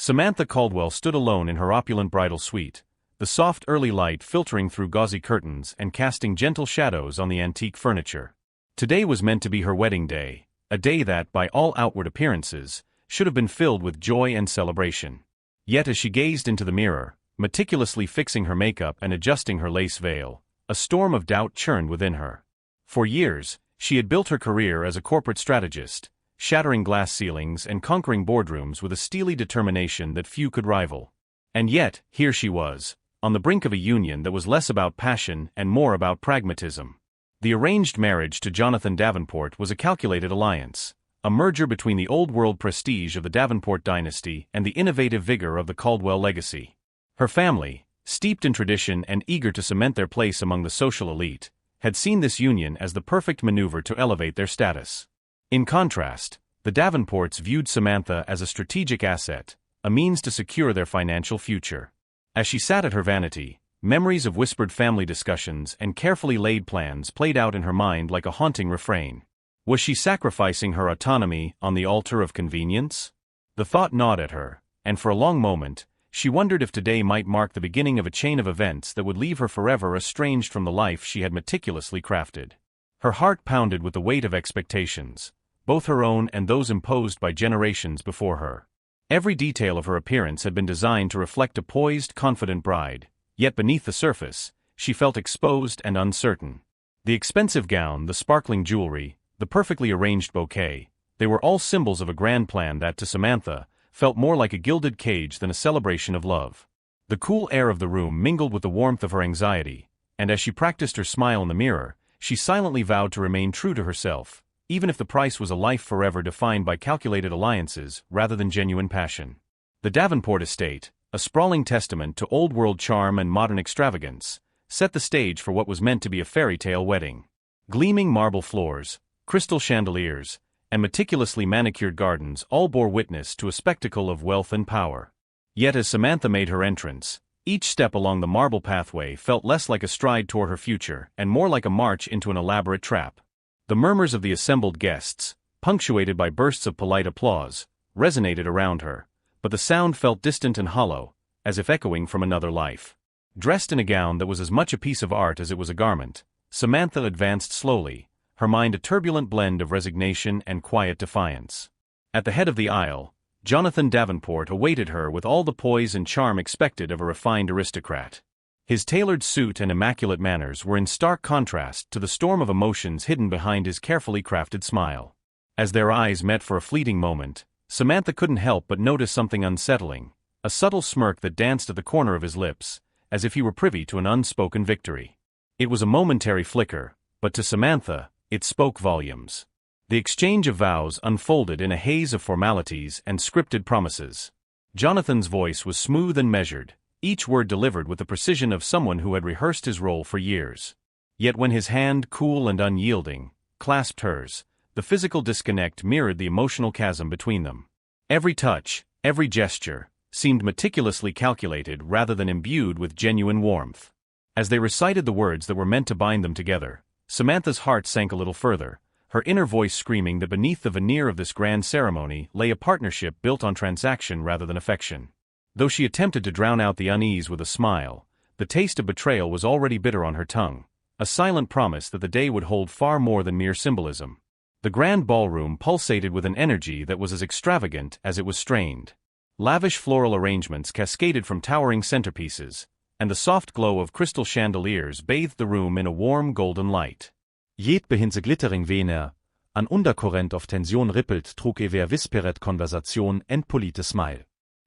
Samantha Caldwell stood alone in her opulent bridal suite, the soft early light filtering through gauzy curtains and casting gentle shadows on the antique furniture. Today was meant to be her wedding day, a day that, by all outward appearances, should have been filled with joy and celebration. Yet as she gazed into the mirror, meticulously fixing her makeup and adjusting her lace veil, a storm of doubt churned within her. For years, she had built her career as a corporate strategist, shattering glass ceilings and conquering boardrooms with a steely determination that few could rival. And yet, here she was, on the brink of a union that was less about passion and more about pragmatism. The arranged marriage to Jonathan Davenport was a calculated alliance, a merger between the old-world prestige of the Davenport dynasty and the innovative vigor of the Caldwell legacy. Her family, steeped in tradition and eager to cement their place among the social elite, had seen this union as the perfect maneuver to elevate their status. In contrast, the Davenports viewed Samantha as a strategic asset, a means to secure their financial future. As she sat at her vanity, memories of whispered family discussions and carefully laid plans played out in her mind like a haunting refrain. Was she sacrificing her autonomy on the altar of convenience? The thought gnawed at her, and for a long moment, she wondered if today might mark the beginning of a chain of events that would leave her forever estranged from the life she had meticulously crafted. Her heart pounded with the weight of expectations, both her own and those imposed by generations before her. Every detail of her appearance had been designed to reflect a poised, confident bride, yet beneath the surface, she felt exposed and uncertain. The expensive gown, the sparkling jewelry, the perfectly arranged bouquet, they were all symbols of a grand plan that, to Samantha, felt more like a gilded cage than a celebration of love. The cool air of the room mingled with the warmth of her anxiety, and as she practiced her smile in the mirror, she silently vowed to remain true to herself, even if the price was a life forever defined by calculated alliances rather than genuine passion. The Davenport estate, a sprawling testament to old-world charm and modern extravagance, set the stage for what was meant to be a fairy tale wedding. Gleaming marble floors, crystal chandeliers, and meticulously manicured gardens all bore witness to a spectacle of wealth and power. Yet as Samantha made her entrance, each step along the marble pathway felt less like a stride toward her future and more like a march into an elaborate trap. The murmurs of the assembled guests, punctuated by bursts of polite applause, resonated around her, but the sound felt distant and hollow, as if echoing from another life. Dressed in a gown that was as much a piece of art as it was a garment, Samantha advanced slowly, her mind a turbulent blend of resignation and quiet defiance. At the head of the aisle, Jonathan Davenport awaited her with all the poise and charm expected of a refined aristocrat. His tailored suit and immaculate manners were in stark contrast to the storm of emotions hidden behind his carefully crafted smile. As their eyes met for a fleeting moment, Samantha couldn't help but notice something unsettling, a subtle smirk that danced at the corner of his lips, as if he were privy to an unspoken victory. It was a momentary flicker, but to Samantha, it spoke volumes. The exchange of vows unfolded in a haze of formalities and scripted promises. Jonathan's voice was smooth and measured, each word delivered with the precision of someone who had rehearsed his role for years. Yet when his hand, cool and unyielding, clasped hers, the physical disconnect mirrored the emotional chasm between them. Every touch, every gesture, seemed meticulously calculated rather than imbued with genuine warmth. As they recited the words that were meant to bind them together, Samantha's heart sank a little further, her inner voice screaming that beneath the veneer of this grand ceremony lay a partnership built on transaction rather than affection. Though she attempted to drown out the unease with a smile, the taste of betrayal was already bitter on her tongue, a silent promise that the day would hold far more than mere symbolism. The grand ballroom pulsated with an energy that was as extravagant as it was strained. Lavish floral arrangements cascaded from towering centerpieces, and the soft glow of crystal chandeliers bathed the room in a warm golden light. Jet behinse glittering vener, an undercurrent of tension rippelt trug ever visperet conversation and polite smile.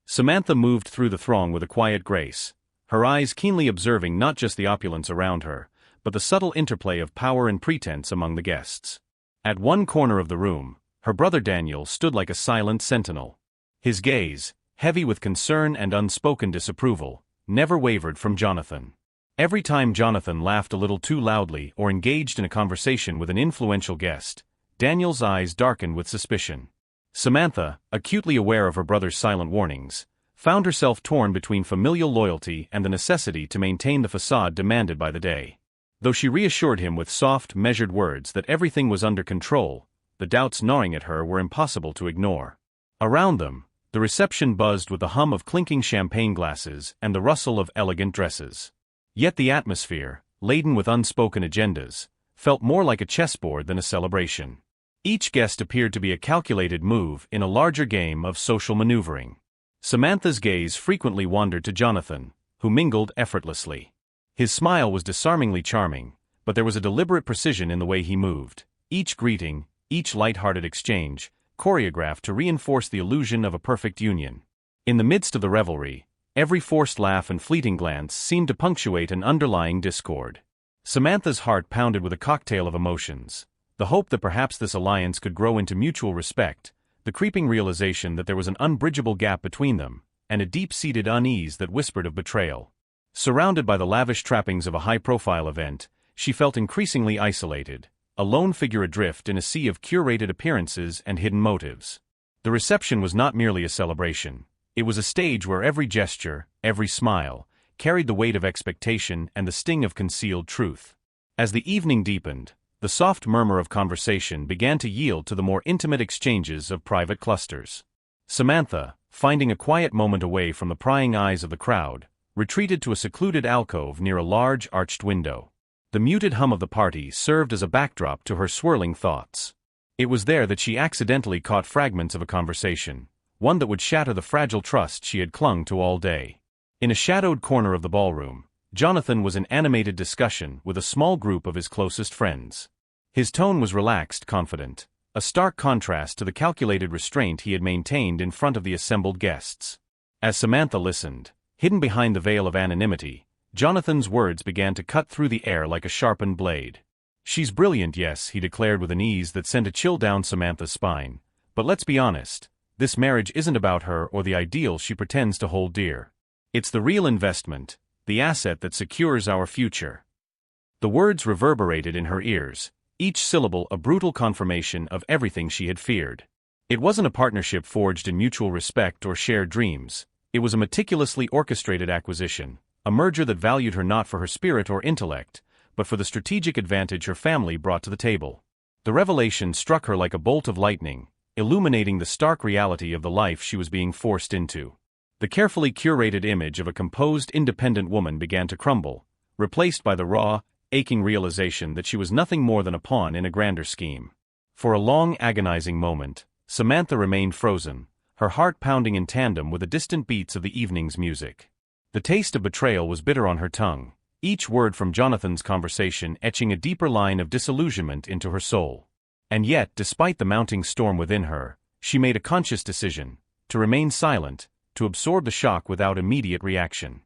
Samantha moved through the throng with a quiet grace, her eyes keenly observing not just the opulence around her, but the subtle interplay of power and pretense among the guests. At one corner of the room, her brother Daniel stood like a silent sentinel. His gaze, heavy with concern and unspoken disapproval, never wavered from Jonathan. Every time Jonathan laughed a little too loudly or engaged in a conversation with an influential guest, Daniel's eyes darkened with suspicion. Samantha, acutely aware of her brother's silent warnings, found herself torn between familial loyalty and the necessity to maintain the facade demanded by the day. Though she reassured him with soft, measured words that everything was under control, the doubts gnawing at her were impossible to ignore. Around them, The reception buzzed with the hum of clinking champagne glasses and the rustle of elegant dresses. Yet the atmosphere, laden with unspoken agendas, felt more like a chessboard than a celebration. Each guest appeared to be a calculated move in a larger game of social maneuvering. Samantha's gaze frequently wandered to Jonathan, who mingled effortlessly. His smile was disarmingly charming, but there was a deliberate precision in the way he moved, each greeting, each light-hearted exchange, choreographed to reinforce the illusion of a perfect union. In the midst of the revelry, every forced laugh and fleeting glance seemed to punctuate an underlying discord. Samantha's heart pounded with a cocktail of emotions, the hope that perhaps this alliance could grow into mutual respect, the creeping realization that there was an unbridgeable gap between them, and a deep-seated unease that whispered of betrayal. Surrounded by the lavish trappings of a high-profile event, she felt increasingly isolated, a lone figure adrift in a sea of curated appearances and hidden motives. The reception was not merely a celebration. It was a stage where every gesture, every smile, carried the weight of expectation and the sting of concealed truth. As the evening deepened, the soft murmur of conversation began to yield to the more intimate exchanges of private clusters. Samantha, finding a quiet moment away from the prying eyes of the crowd, retreated to a secluded alcove near a large arched window. The muted hum of the party served as a backdrop to her swirling thoughts. It was there that she accidentally caught fragments of a conversation, one that would shatter the fragile trust she had clung to all day. In a shadowed corner of the ballroom, Jonathan was in animated discussion with a small group of his closest friends. His tone was relaxed, confident, a stark contrast to the calculated restraint he had maintained in front of the assembled guests. As Samantha listened, hidden behind the veil of anonymity, Jonathan's words began to cut through the air like a sharpened blade. "She's brilliant, yes," he declared with an ease that sent a chill down Samantha's spine. "But let's be honest, this marriage isn't about her or the ideal she pretends to hold dear. It's the real investment, the asset that secures our future." The words reverberated in her ears, each syllable a brutal confirmation of everything she had feared. It wasn't a partnership forged in mutual respect or shared dreams. It was a meticulously orchestrated acquisition, a merger that valued her not for her spirit or intellect, but for the strategic advantage her family brought to the table. The revelation struck her like a bolt of lightning, illuminating the stark reality of the life she was being forced into. The carefully curated image of a composed, independent woman began to crumble, replaced by the raw, aching realization that she was nothing more than a pawn in a grander scheme. For a long, agonizing moment, Samantha remained frozen, her heart pounding in tandem with the distant beats of the evening's music. The taste of betrayal was bitter on her tongue, each word from Jonathan's conversation etching a deeper line of disillusionment into her soul. And yet, despite the mounting storm within her, she made a conscious decision to remain silent, to absorb the shock without immediate reaction.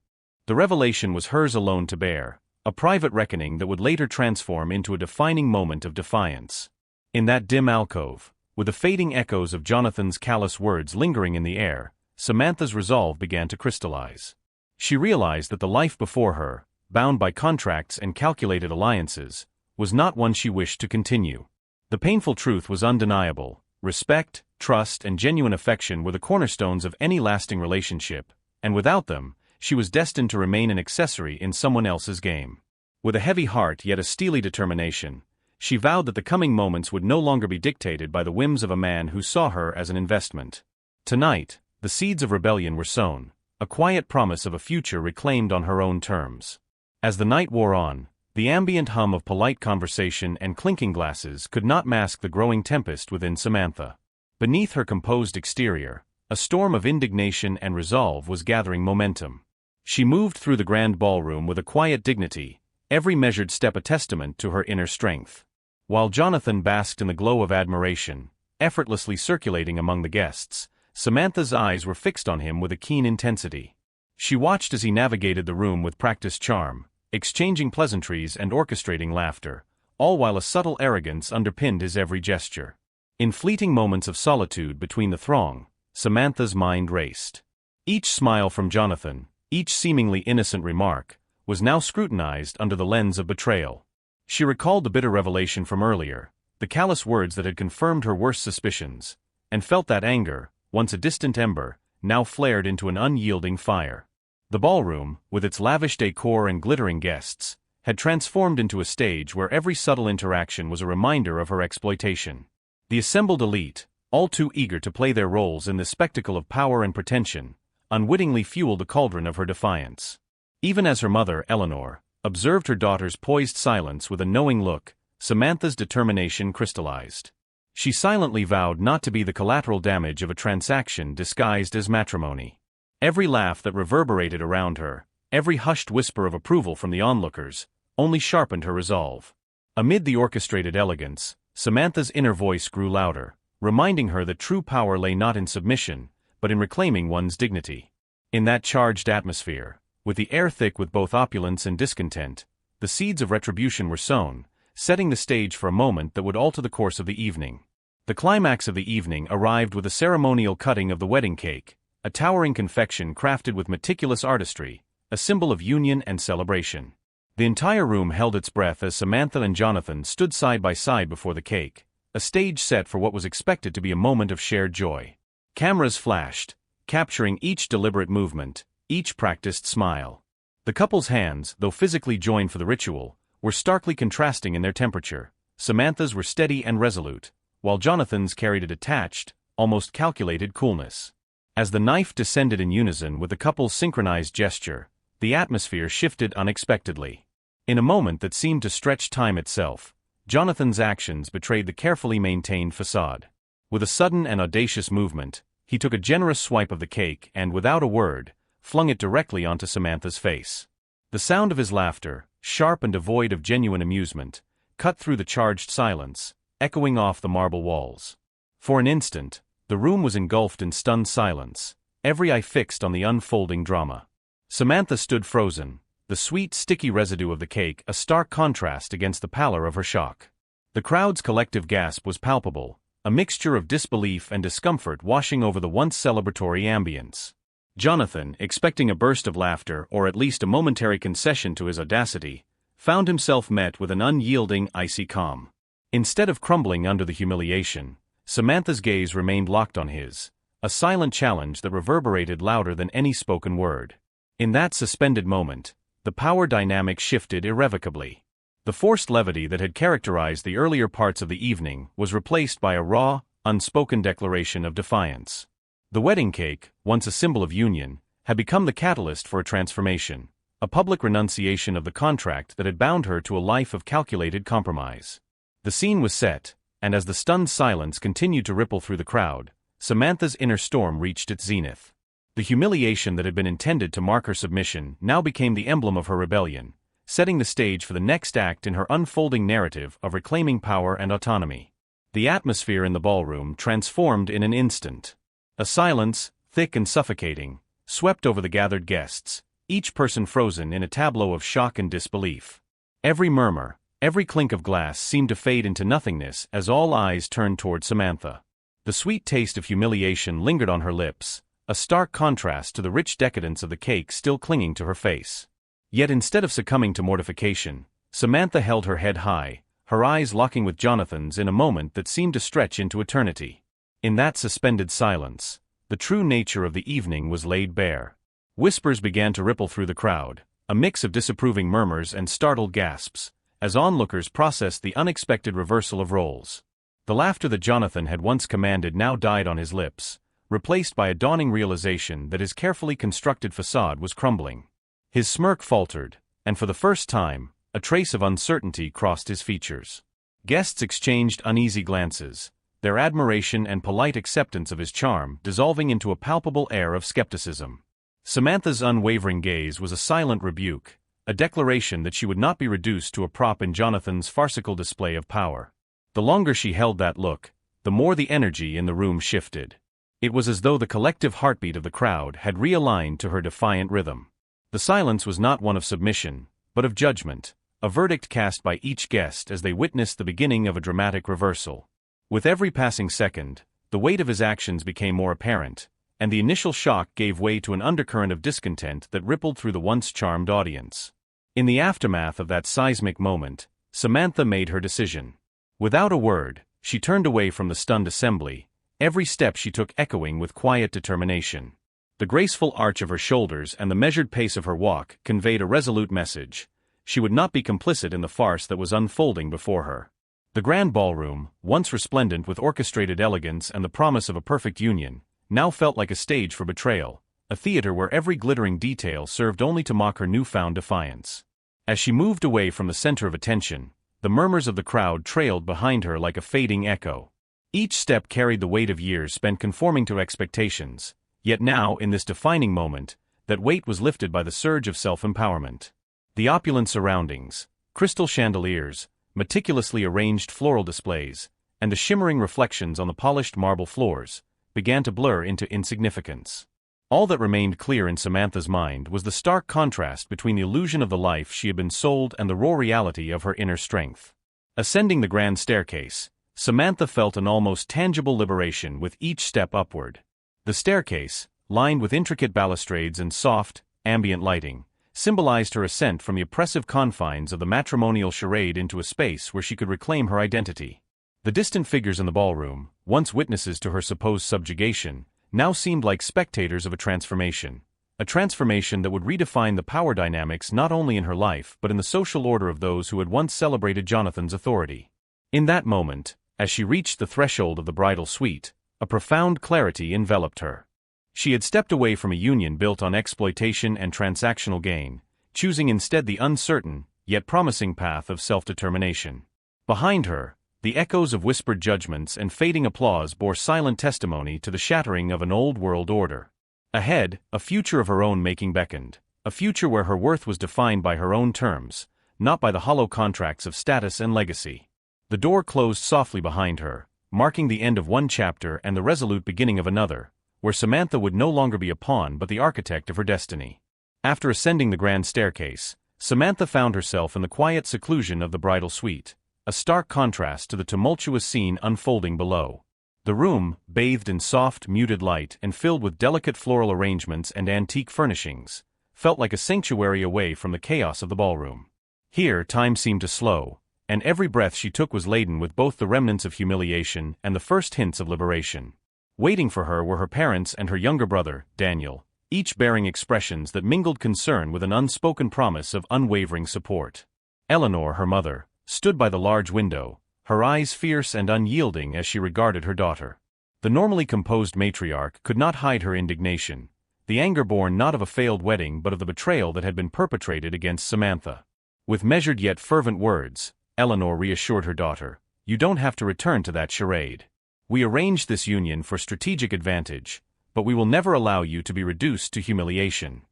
The revelation was hers alone to bear, a private reckoning that would later transform into a defining moment of defiance. In that dim alcove, with the fading echoes of Jonathan's callous words lingering in the air, Samantha's resolve began to crystallize. She realized that the life before her, bound by contracts and calculated alliances, was not one she wished to continue. The painful truth was undeniable: respect, trust, and genuine affection were the cornerstones of any lasting relationship, and without them, she was destined to remain an accessory in someone else's game. With a heavy heart yet a steely determination, she vowed that the coming moments would no longer be dictated by the whims of a man who saw her as an investment. Tonight, the seeds of rebellion were sown, a quiet promise of a future reclaimed on her own terms. As the night wore on, the ambient hum of polite conversation and clinking glasses could not mask the growing tempest within Samantha. Beneath her composed exterior, a storm of indignation and resolve was gathering momentum. She moved through the grand ballroom with a quiet dignity, every measured step a testament to her inner strength. While Jonathan basked in the glow of admiration, effortlessly circulating among the guests, Samantha's eyes were fixed on him with a keen intensity. She watched as he navigated the room with practiced charm, exchanging pleasantries and orchestrating laughter, all while a subtle arrogance underpinned his every gesture. In fleeting moments of solitude between the throng, Samantha's mind raced. Each smile from Jonathan, each seemingly innocent remark, was now scrutinized under the lens of betrayal. She recalled the bitter revelation from earlier, the callous words that had confirmed her worst suspicions, and felt that anger, once a distant ember, now flared into an unyielding fire. The ballroom, with its lavish decor and glittering guests, had transformed into a stage where every subtle interaction was a reminder of her exploitation. The assembled elite, all too eager to play their roles in this spectacle of power and pretension, unwittingly fueled the cauldron of her defiance. Even as her mother, Eleanor, observed her daughter's poised silence with a knowing look, Samantha's determination crystallized. She silently vowed not to be the collateral damage of a transaction disguised as matrimony. Every laugh that reverberated around her, every hushed whisper of approval from the onlookers, only sharpened her resolve. Amid the orchestrated elegance, Samantha's inner voice grew louder, reminding her that true power lay not in submission, but in reclaiming one's dignity. In that charged atmosphere, with the air thick with both opulence and discontent, the seeds of retribution were sown, setting the stage for a moment that would alter the course of the evening. The climax of the evening arrived with a ceremonial cutting of the wedding cake, a towering confection crafted with meticulous artistry, a symbol of union and celebration. The entire room held its breath as Samantha and Jonathan stood side by side before the cake, a stage set for what was expected to be a moment of shared joy. Cameras flashed, capturing each deliberate movement, each practiced smile. The couple's hands, though physically joined for the ritual, were starkly contrasting in their temperature. Samantha's were steady and resolute, while Jonathan's carried a detached, almost calculated coolness. As the knife descended in unison with the couple's synchronized gesture, the atmosphere shifted unexpectedly. In a moment that seemed to stretch time itself, Jonathan's actions betrayed the carefully maintained facade. With a sudden and audacious movement, he took a generous swipe of the cake and, without a word, flung it directly onto Samantha's face. The sound of his laughter, sharp and devoid of genuine amusement, cut through the charged silence, echoing off the marble walls. For an instant, the room was engulfed in stunned silence, every eye fixed on the unfolding drama. Samantha stood frozen, the sweet, sticky residue of the cake a stark contrast against the pallor of her shock. The crowd's collective gasp was palpable, a mixture of disbelief and discomfort washing over the once celebratory ambience. Jonathan, expecting a burst of laughter or at least a momentary concession to his audacity, found himself met with an unyielding, icy calm. Instead of crumbling under the humiliation, Samantha's gaze remained locked on his, a silent challenge that reverberated louder than any spoken word. In that suspended moment, the power dynamic shifted irrevocably. The forced levity that had characterized the earlier parts of the evening was replaced by a raw, unspoken declaration of defiance. The wedding cake, once a symbol of union, had become the catalyst for a transformation, a public renunciation of the contract that had bound her to a life of calculated compromise. The scene was set, and as the stunned silence continued to ripple through the crowd, Samantha's inner storm reached its zenith. The humiliation that had been intended to mark her submission now became the emblem of her rebellion, setting the stage for the next act in her unfolding narrative of reclaiming power and autonomy. The atmosphere in the ballroom transformed in an instant. A silence, thick and suffocating, swept over the gathered guests, each person frozen in a tableau of shock and disbelief. Every murmur, every clink of glass seemed to fade into nothingness as all eyes turned toward Samantha. The sweet taste of humiliation lingered on her lips, a stark contrast to the rich decadence of the cake still clinging to her face. Yet instead of succumbing to mortification, Samantha held her head high, her eyes locking with Jonathan's in a moment that seemed to stretch into eternity. In that suspended silence, the true nature of the evening was laid bare. Whispers began to ripple through the crowd, a mix of disapproving murmurs and startled gasps, as onlookers processed the unexpected reversal of roles. The laughter that Jonathan had once commanded now died on his lips, replaced by a dawning realization that his carefully constructed facade was crumbling. His smirk faltered, and for the first time, a trace of uncertainty crossed his features. Guests exchanged uneasy glances, their admiration and polite acceptance of his charm dissolving into a palpable air of skepticism. Samantha's unwavering gaze was a silent rebuke, a declaration that she would not be reduced to a prop in Jonathan's farcical display of power. The longer she held that look, the more the energy in the room shifted. It was as though the collective heartbeat of the crowd had realigned to her defiant rhythm. The silence was not one of submission, but of judgment, a verdict cast by each guest as they witnessed the beginning of a dramatic reversal. With every passing second, the weight of his actions became more apparent, and the initial shock gave way to an undercurrent of discontent that rippled through the once charmed audience. In the aftermath of that seismic moment, Samantha made her decision. Without a word, she turned away from the stunned assembly, every step she took echoing with quiet determination. The graceful arch of her shoulders and the measured pace of her walk conveyed a resolute message. She would not be complicit in the farce that was unfolding before her. The grand ballroom, once resplendent with orchestrated elegance and the promise of a perfect union, now felt like a stage for betrayal, a theater where every glittering detail served only to mock her newfound defiance. As she moved away from the center of attention, the murmurs of the crowd trailed behind her like a fading echo. Each step carried the weight of years spent conforming to expectations, yet now, in this defining moment, that weight was lifted by the surge of self-empowerment. The opulent surroundings, crystal chandeliers, meticulously arranged floral displays, and the shimmering reflections on the polished marble floors, began to blur into insignificance. All that remained clear in Samantha's mind was the stark contrast between the illusion of the life she had been sold and the raw reality of her inner strength. Ascending the grand staircase, Samantha felt an almost tangible liberation with each step upward. The staircase, lined with intricate balustrades and soft, ambient lighting, symbolized her ascent from the oppressive confines of the matrimonial charade into a space where she could reclaim her identity. The distant figures in the ballroom, once witnesses to her supposed subjugation, now seemed like spectators of a transformation that would redefine the power dynamics not only in her life but in the social order of those who had once celebrated Jonathan's authority. In that moment, as she reached the threshold of the bridal suite, a profound clarity enveloped her. She had stepped away from a union built on exploitation and transactional gain, choosing instead the uncertain, yet promising path of self-determination. Behind her, the echoes of whispered judgments and fading applause bore silent testimony to the shattering of an old world order. Ahead, a future of her own making beckoned, a future where her worth was defined by her own terms, not by the hollow contracts of status and legacy. The door closed softly behind her, marking the end of one chapter and the resolute beginning of another, where Samantha would no longer be a pawn but the architect of her destiny. After ascending the grand staircase, Samantha found herself in the quiet seclusion of the bridal suite, a stark contrast to the tumultuous scene unfolding below. The room, bathed in soft, muted light and filled with delicate floral arrangements and antique furnishings, felt like a sanctuary away from the chaos of the ballroom. Here time seemed to slow, and every breath she took was laden with both the remnants of humiliation and the first hints of liberation. Waiting for her were her parents and her younger brother, Daniel, each bearing expressions that mingled concern with an unspoken promise of unwavering support. Eleanor, her mother, stood by the large window, her eyes fierce and unyielding as she regarded her daughter. The normally composed matriarch could not hide her indignation, the anger born not of a failed wedding but of the betrayal that had been perpetrated against Samantha. With measured yet fervent words, Eleanor reassured her daughter, "You don't have to return to that charade. We arranged this union for strategic advantage, but we will never allow you to be reduced to humiliation."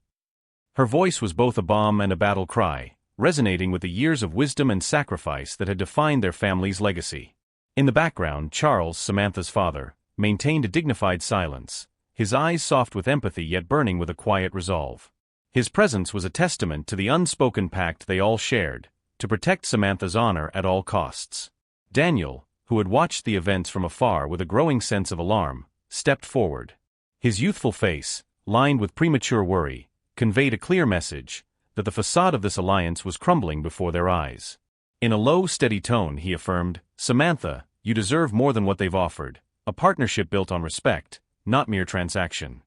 Her voice was both a balm and a battle cry, resonating with the years of wisdom and sacrifice that had defined their family's legacy. In the background, Charles, Samantha's father, maintained a dignified silence, his eyes soft with empathy yet burning with a quiet resolve. His presence was a testament to the unspoken pact they all shared, to protect Samantha's honor at all costs. Daniel, who had watched the events from afar with a growing sense of alarm, stepped forward. His youthful face, lined with premature worry, conveyed a clear message that the facade of this alliance was crumbling before their eyes. In a low, steady tone, he affirmed, "Samantha, you deserve more than what they've offered, a partnership built on respect, not mere transaction."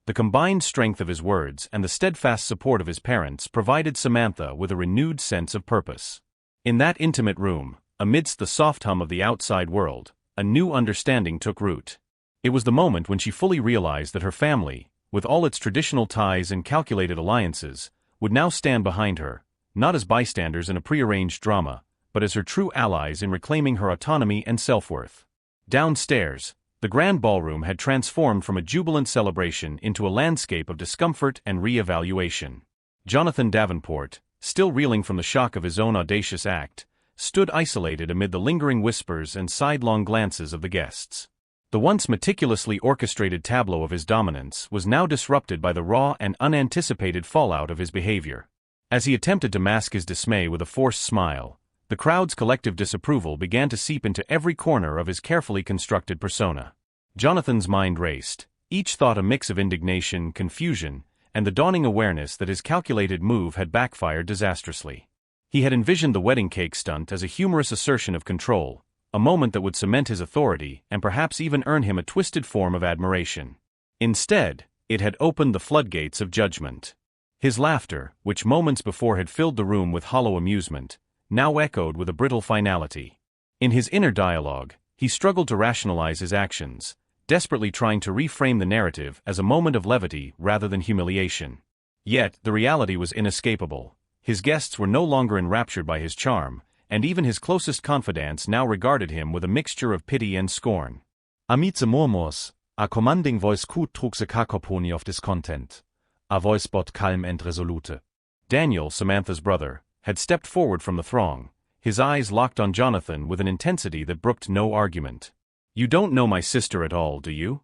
The combined strength of his words and the steadfast support of his parents provided Samantha with a renewed sense of purpose. In that intimate room, amidst the soft hum of the outside world, a new understanding took root. It was the moment when she fully realized that her family, with all its traditional ties and calculated alliances, would now stand behind her, not as bystanders in a prearranged drama, but as her true allies in reclaiming her autonomy and self-worth. Downstairs, the grand ballroom had transformed from a jubilant celebration into a landscape of discomfort and re-evaluation. Jonathan Davenport, still reeling from the shock of his own audacious act, stood isolated amid the lingering whispers and sidelong glances of the guests. The once meticulously orchestrated tableau of his dominance was now disrupted by the raw and unanticipated fallout of his behavior. As he attempted to mask his dismay with a forced smile, the crowd's collective disapproval began to seep into every corner of his carefully constructed persona. Jonathan's mind raced, each thought a mix of indignation, confusion, and the dawning awareness that his calculated move had backfired disastrously. He had envisioned the wedding cake stunt as a humorous assertion of control, a moment that would cement his authority and perhaps even earn him a twisted form of admiration. Instead, it had opened the floodgates of judgment. His laughter, which moments before had filled the room with hollow amusement, now echoed with a brittle finality. In his inner dialogue, he struggled to rationalize his actions, desperately trying to reframe the narrative as a moment of levity rather than humiliation. Yet, the reality was inescapable. His guests were no longer enraptured by his charm, and even his closest confidants now regarded him with a mixture of pity and scorn. Amid the murmurs, a commanding voice could trug the cacophony of discontent. A voice bot calm and resolute. Daniel, Samantha's brother, had stepped forward from the throng, his eyes locked on Jonathan with an intensity that brooked no argument. "You don't know my sister at all, do you?"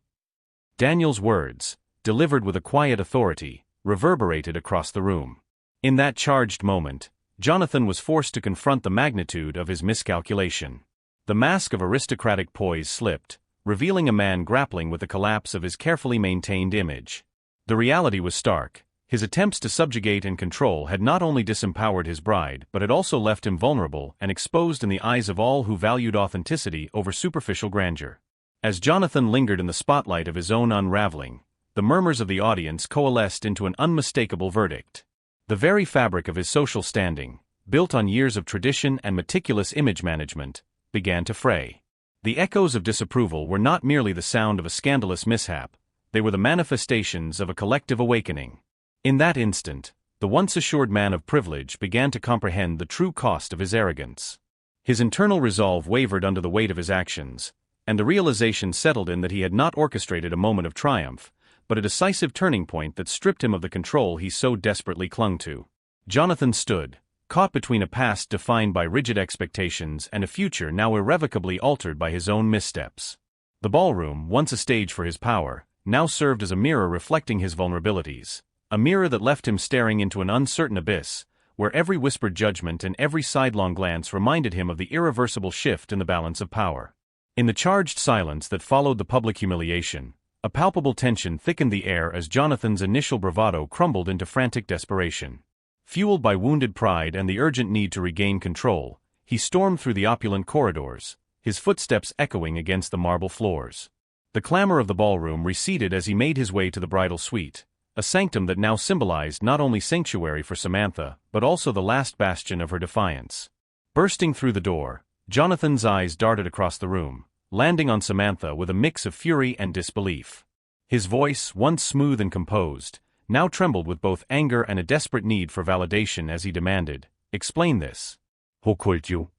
Daniel's words, delivered with a quiet authority, reverberated across the room. In that charged moment, Jonathan was forced to confront the magnitude of his miscalculation. The mask of aristocratic poise slipped, revealing a man grappling with the collapse of his carefully maintained image. The reality was stark. His attempts to subjugate and control had not only disempowered his bride but had also left him vulnerable and exposed in the eyes of all who valued authenticity over superficial grandeur. As Jonathan lingered in the spotlight of his own unraveling, the murmurs of the audience coalesced into an unmistakable verdict. The very fabric of his social standing, built on years of tradition and meticulous image management, began to fray. The echoes of disapproval were not merely the sound of a scandalous mishap, they were the manifestations of a collective awakening. In that instant, the once assured man of privilege began to comprehend the true cost of his arrogance. His internal resolve wavered under the weight of his actions, and the realization settled in that he had not orchestrated a moment of triumph, but a decisive turning point that stripped him of the control he so desperately clung to. Jonathan stood, caught between a past defined by rigid expectations and a future now irrevocably altered by his own missteps. The ballroom, once a stage for his power, now served as a mirror reflecting his vulnerabilities, a mirror that left him staring into an uncertain abyss, where every whispered judgment and every sidelong glance reminded him of the irreversible shift in the balance of power. In the charged silence that followed the public humiliation, a palpable tension thickened the air as Jonathan's initial bravado crumbled into frantic desperation. Fueled by wounded pride and the urgent need to regain control, he stormed through the opulent corridors, his footsteps echoing against the marble floors. The clamor of the ballroom receded as he made his way to the bridal suite, a sanctum that now symbolized not only sanctuary for Samantha, but also the last bastion of her defiance. Bursting through the door, Jonathan's eyes darted across the room, landing on Samantha with a mix of fury and disbelief. His voice, once smooth and composed, now trembled with both anger and a desperate need for validation as he demanded, "Explain this. Who called you?"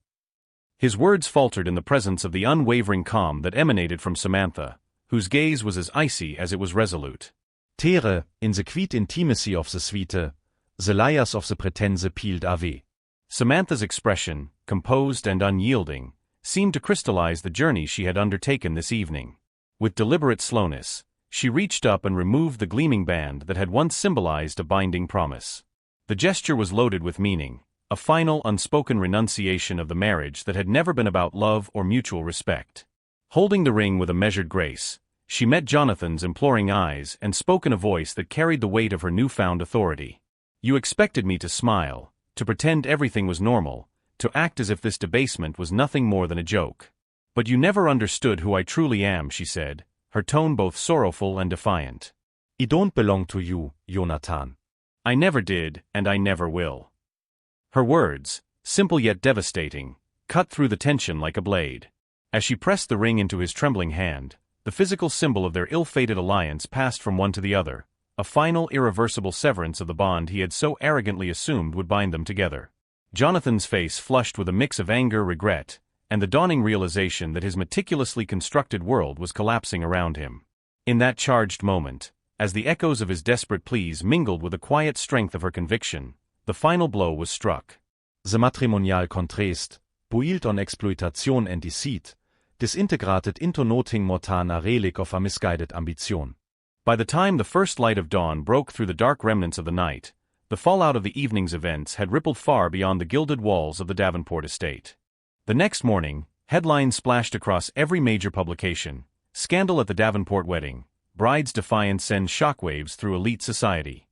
His words faltered in the presence of the unwavering calm that emanated from Samantha, whose gaze was as icy as it was resolute. Tere, in the quiet intimacy of the suite, the layers of the pretense peeled away. Samantha's expression, composed and unyielding, seemed to crystallize the journey she had undertaken this evening. With deliberate slowness, she reached up and removed the gleaming band that had once symbolized a binding promise. The gesture was loaded with meaning, a final unspoken renunciation of the marriage that had never been about love or mutual respect. Holding the ring with a measured grace, she met Jonathan's imploring eyes and spoke in a voice that carried the weight of her newfound authority. "You expected me to smile, to pretend everything was normal, to act as if this debasement was nothing more than a joke. But you never understood who I truly am," she said, her tone both sorrowful and defiant. "I don't belong to you, Jonathan." "I never did, and I never will." Her words, simple yet devastating, cut through the tension like a blade. As she pressed the ring into his trembling hand, the physical symbol of their ill-fated alliance passed from one to the other, a final irreversible severance of the bond he had so arrogantly assumed would bind them together. Jonathan's face flushed with a mix of anger, regret, and the dawning realization that his meticulously constructed world was collapsing around him. In that charged moment, as the echoes of his desperate pleas mingled with the quiet strength of her conviction, the final blow was struck. The matrimonial contrast, built on exploitation and deceit, disintegrated into nothing more than a relic of a misguided ambition. By the time the first light of dawn broke through the dark remnants of the night, the fallout of the evening's events had rippled far beyond the gilded walls of the Davenport estate. The next morning, headlines splashed across every major publication: "Scandal at the Davenport wedding, bride's defiance sends shockwaves through elite society."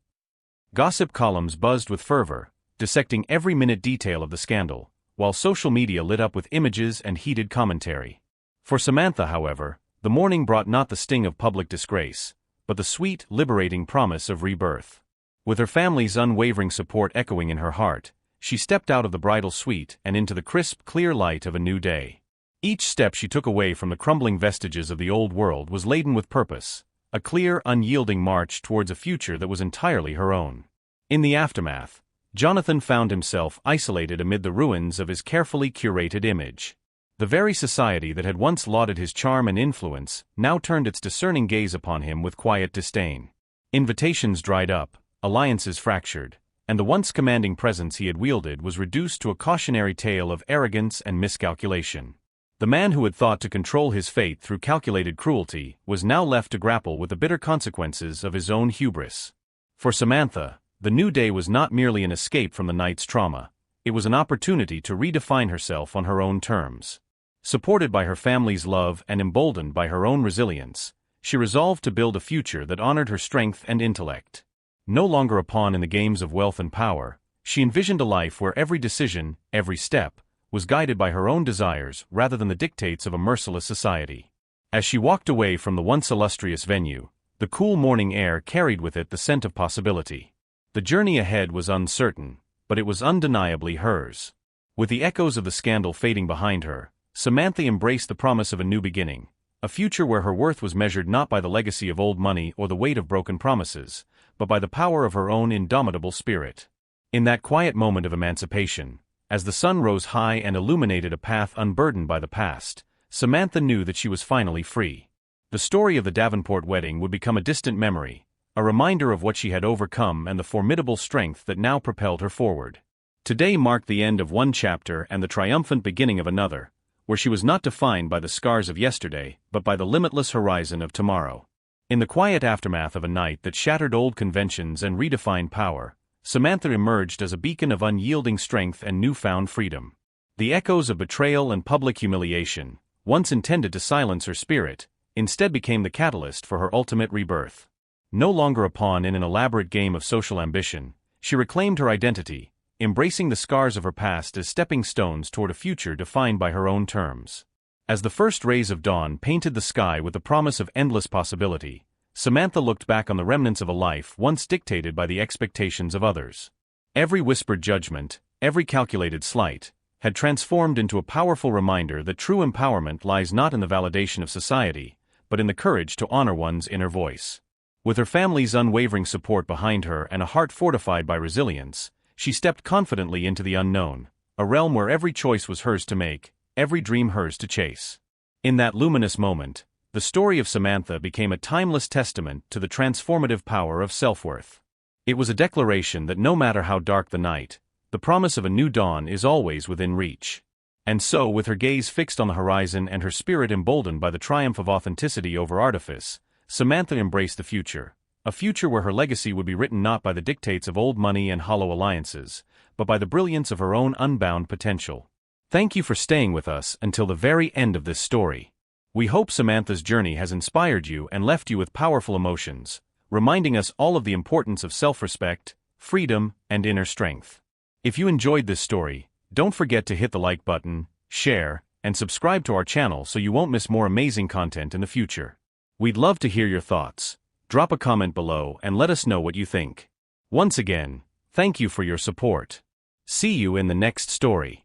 Gossip columns buzzed with fervor, dissecting every minute detail of the scandal, while social media lit up with images and heated commentary. For Samantha, however, the morning brought not the sting of public disgrace, but the sweet, liberating promise of rebirth. With her family's unwavering support echoing in her heart, she stepped out of the bridal suite and into the crisp, clear light of a new day. Each step she took away from the crumbling vestiges of the old world was laden with purpose, a clear, unyielding march towards a future that was entirely her own. In the aftermath, Jonathan found himself isolated amid the ruins of his carefully curated image. The very society that had once lauded his charm and influence now turned its discerning gaze upon him with quiet disdain. Invitations dried up, alliances fractured, and the once commanding presence he had wielded was reduced to a cautionary tale of arrogance and miscalculation. The man who had thought to control his fate through calculated cruelty was now left to grapple with the bitter consequences of his own hubris. For Samantha, the new day was not merely an escape from the night's trauma, it was an opportunity to redefine herself on her own terms. Supported by her family's love and emboldened by her own resilience, she resolved to build a future that honored her strength and intellect. No longer a pawn in the games of wealth and power, she envisioned a life where every decision, every step, was guided by her own desires rather than the dictates of a merciless society. As she walked away from the once illustrious venue, the cool morning air carried with it the scent of possibility. The journey ahead was uncertain, but it was undeniably hers. With the echoes of the scandal fading behind her, Samantha embraced the promise of a new beginning, a future where her worth was measured not by the legacy of old money or the weight of broken promises, but by the power of her own indomitable spirit. In that quiet moment of emancipation, as the sun rose high and illuminated a path unburdened by the past, Samantha knew that she was finally free. The story of the Davenport wedding would become a distant memory, a reminder of what she had overcome and the formidable strength that now propelled her forward. Today marked the end of one chapter and the triumphant beginning of another, where she was not defined by the scars of yesterday, but by the limitless horizon of tomorrow. In the quiet aftermath of a night that shattered old conventions and redefined power, Samantha emerged as a beacon of unyielding strength and newfound freedom. The echoes of betrayal and public humiliation, once intended to silence her spirit, instead became the catalyst for her ultimate rebirth. No longer a pawn in an elaborate game of social ambition, she reclaimed her identity, embracing the scars of her past as stepping stones toward a future defined by her own terms. As the first rays of dawn painted the sky with the promise of endless possibility, Samantha looked back on the remnants of a life once dictated by the expectations of others. Every whispered judgment, every calculated slight, had transformed into a powerful reminder that true empowerment lies not in the validation of society, but in the courage to honor one's inner voice. With her family's unwavering support behind her and a heart fortified by resilience, she stepped confidently into the unknown, a realm where every choice was hers to make, every dream hers to chase. In that luminous moment, the story of Samantha became a timeless testament to the transformative power of self-worth. It was a declaration that no matter how dark the night, the promise of a new dawn is always within reach. And so, with her gaze fixed on the horizon and her spirit emboldened by the triumph of authenticity over artifice, Samantha embraced the future. A future where her legacy would be written not by the dictates of old money and hollow alliances, but by the brilliance of her own unbound potential. Thank you for staying with us until the very end of this story. We hope Samantha's journey has inspired you and left you with powerful emotions, reminding us all of the importance of self-respect, freedom, and inner strength. If you enjoyed this story, don't forget to hit the like button, share, and subscribe to our channel so you won't miss more amazing content in the future. We'd love to hear your thoughts. Drop a comment below and let us know what you think. Once again, thank you for your support. See you in the next story.